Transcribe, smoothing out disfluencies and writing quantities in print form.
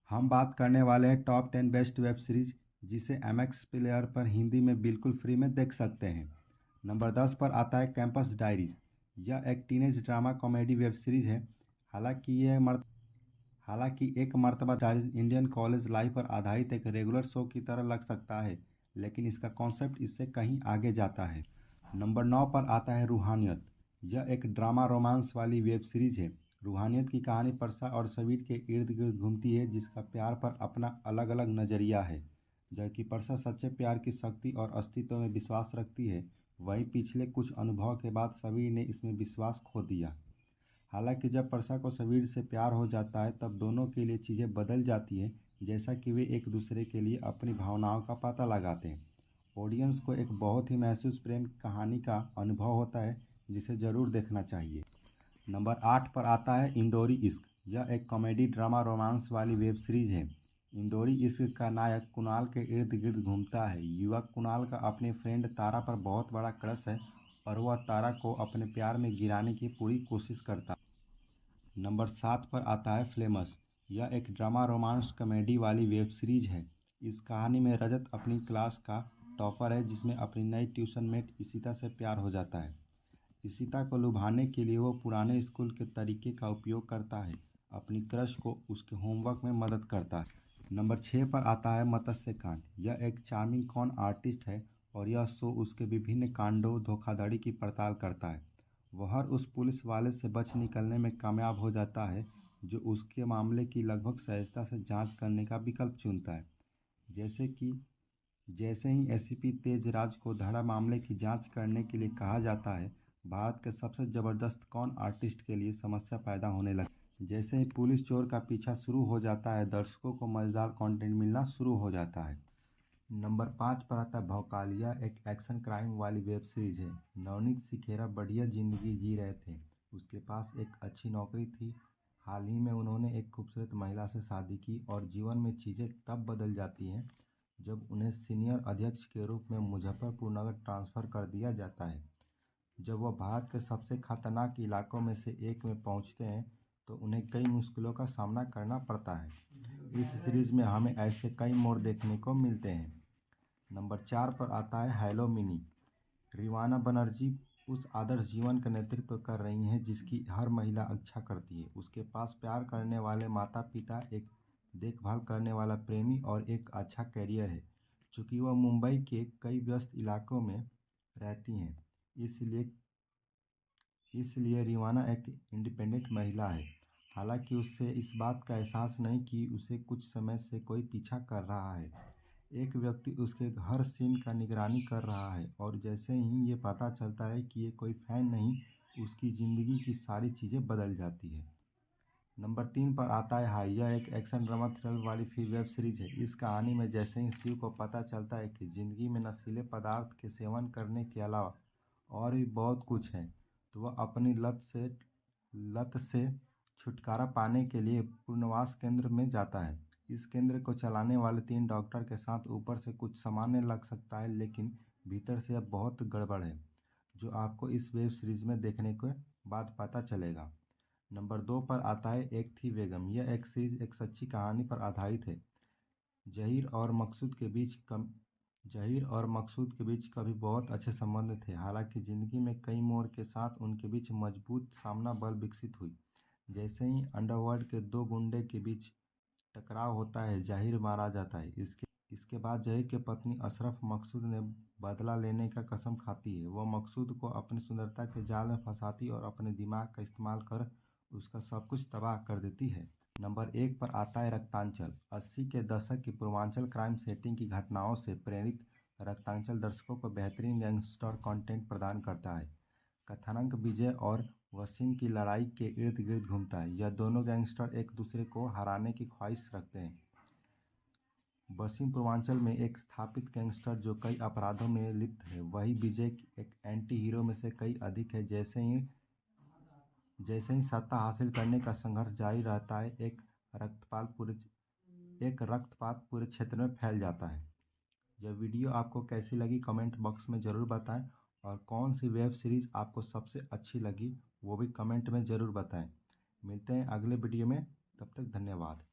हम बात करने वाले हैं टॉप 10 बेस्ट वेब सीरीज जिसे एमएक्स प्लेयर पर हिंदी में बिल्कुल फ्री में देख सकते हैं। नंबर 10 पर आता है कैंपस डायरीज। यह एक teenage drama comedy web series है। हालांकि एक मर्तबा डायरीज इंडियन कॉलेज लाइफ पर आधारित एक रेगुलर शो की तरह लग सकता है, लेकिन इसका कॉन्सेप्ट इससे कहीं आगे जाता है। नंबर 9 पर आता है रूहानियत। यह एक ड्रामा रोमांस वाली वेब सीरीज है। रूहानियत की कहानी परसा और सबीर के इर्द गिर्द घूमती है, जिसका प्यार पर अपना अलग अलग नज़रिया है। जबकि परसा सच्चे प्यार की शक्ति और अस्तित्व में विश्वास रखती है, वहीं पिछले कुछ अनुभव के बाद सबीर ने इसमें विश्वास खो दिया। हालांकि जब परसा को सबीर से प्यार हो जाता है तब दोनों के लिए चीज़ें बदल जाती हैं, जैसा कि वे एक दूसरे के लिए अपनी भावनाओं का पता लगाते हैं। ऑडियंस को एक बहुत ही महसूस प्रेम कहानी का अनुभव होता है, जिसे ज़रूर देखना चाहिए। नंबर 8 पर आता है इंदौरी इश्क। यह एक कॉमेडी ड्रामा रोमांस वाली वेब सीरीज है। इंदौरी इश्क का नायक कुणाल के इर्द गिर्द घूमता है। युवक कुणाल का अपनी फ्रेंड तारा पर बहुत बड़ा क्रश है और वह तारा को अपने प्यार में गिराने की पूरी कोशिश करता है। नंबर 7 पर आता है फ्लेमस। यह एक ड्रामा रोमांस कॉमेडी वाली वेब सीरीज है। इस कहानी में रजत अपनी क्लास का टॉपर है, जिसमें अपनी नई ट्यूशन मेट इशिता से प्यार हो जाता है। इशिता को लुभाने के लिए वो पुराने स्कूल के तरीके का उपयोग करता है। अपनी क्रश को उसके होमवर्क में मदद करता है। नंबर 6 पर आता है मत्स्य कांड। यह एक चार्मिंग कॉन आर्टिस्ट है और यह शो उसके विभिन्न कांडों धोखाधड़ी की पड़ताल करता है। वह हर उस पुलिस वाले से बच निकलने में कामयाब हो जाता है जो उसके मामले की लगभग सहजता से जांच करने का विकल्प चुनता है। जैसे ही एसीपी तेजराज को धड़ा मामले की जांच करने के लिए कहा जाता है, भारत के सबसे ज़बरदस्त कॉन आर्टिस्ट के लिए समस्या पैदा होने लगती है। जैसे ही पुलिस चोर का पीछा शुरू हो जाता है, दर्शकों को मज़ेदार कंटेंट मिलना शुरू हो जाता है। नंबर 5 पर आता है भौकाल। यह एक एक्शन क्राइम वाली वेब सीरीज है। नवनीत सिखेरा बढ़िया ज़िंदगी जी रहे थे। उसके पास एक अच्छी नौकरी थी। हाल ही में उन्होंने एक खूबसूरत महिला से शादी की और जीवन में चीज़ें तब बदल जाती हैं जब उन्हें सीनियर अध्यक्ष के रूप में मुजफ्फरपुर नगर ट्रांसफ़र कर दिया जाता है। जब वह भारत के सबसे खतरनाक इलाकों में से एक में पहुंचते हैं तो उन्हें कई मुश्किलों का सामना करना पड़ता है। इस सीरीज़ में हमें ऐसे कई मोड़ देखने को मिलते हैं। नंबर 4 पर आता है हेलो मिनी। रिवाना बनर्जी उस आदर्श जीवन का नेतृत्व कर रही हैं जिसकी हर महिला इच्छा करती है। उसके पास प्यार करने वाले माता पिता, एक देखभाल करने वाला प्रेमी और एक अच्छा करियर है। चूँकि वह मुंबई के कई व्यस्त इलाकों में रहती हैं, इसलिए रिवाना एक इंडिपेंडेंट महिला है। हालांकि उसे इस बात का एहसास नहीं कि उसे कुछ समय से कोई पीछा कर रहा है। एक व्यक्ति उसके हर सीन का निगरानी कर रहा है और जैसे ही ये पता चलता है कि ये कोई फैन नहीं, उसकी ज़िंदगी की सारी चीज़ें बदल जाती है। नंबर 3 पर आता है हाई। यह एक एक्शन ड्रामा थ्रिलर वाली वेब सीरीज है। इस कहानी में जैसे ही शिव को पता चलता है कि ज़िंदगी में नशीले पदार्थ के सेवन करने के अलावा और भी बहुत कुछ है, तो वह अपनी लत से छुटकारा पाने के लिए पुनर्वास केंद्र में जाता है। इस केंद्र को चलाने वाले 3 डॉक्टर के साथ ऊपर से कुछ सामान्य लग सकता है, लेकिन भीतर से यह बहुत गड़बड़ है, जो आपको इस वेब सीरीज में देखने के बाद पता चलेगा। नंबर 2 पर आता है एक थी बेगम। यह एक सीरीज एक सच्ची कहानी पर आधारित है। जहीर और मकसूद के बीच कभी बहुत अच्छे संबंध थे। हालांकि ज़िंदगी में कई मोड़ के साथ उनके बीच मजबूत सामना बल विकसित हुई। जैसे ही अंडरवर्ल्ड के 2 गुंडे के बीच टकराव होता है, जहीर मारा जाता है। इसके बाद जहीर की पत्नी अशरफ मकसूद ने बदला लेने का कसम खाती है। वह मकसूद को अपनी सुंदरता के जाल में फंसाती और अपने दिमाग का इस्तेमाल कर उसका सब कुछ तबाह कर देती है। नंबर 1 पर आता है रक्तांचल। 80 के दशक की पूर्वांचल क्राइम सेटिंग की घटनाओं से प्रेरित रक्तांचल दर्शकों को बेहतरीन गैंगस्टर कंटेंट प्रदान करता है। कथानक विजय और वसीम की लड़ाई के इर्द गिर्द घूमता है। यह दोनों गैंगस्टर एक दूसरे को हराने की ख्वाहिश रखते हैं। वसीम पूर्वांचल में एक स्थापित गैंगस्टर जो कई अपराधों में लिप्त है, वही विजय एक एंटी हीरो में से कई अधिक है। जैसे ही सत्ता हासिल करने का संघर्ष जारी रहता है, एक रक्तपात पूरे क्षेत्र में फैल जाता है। यह वीडियो आपको कैसी लगी कमेंट बॉक्स में ज़रूर बताएं और कौन सी वेब सीरीज़ आपको सबसे अच्छी लगी वो भी कमेंट में ज़रूर बताएं। मिलते हैं अगले वीडियो में, तब तक धन्यवाद।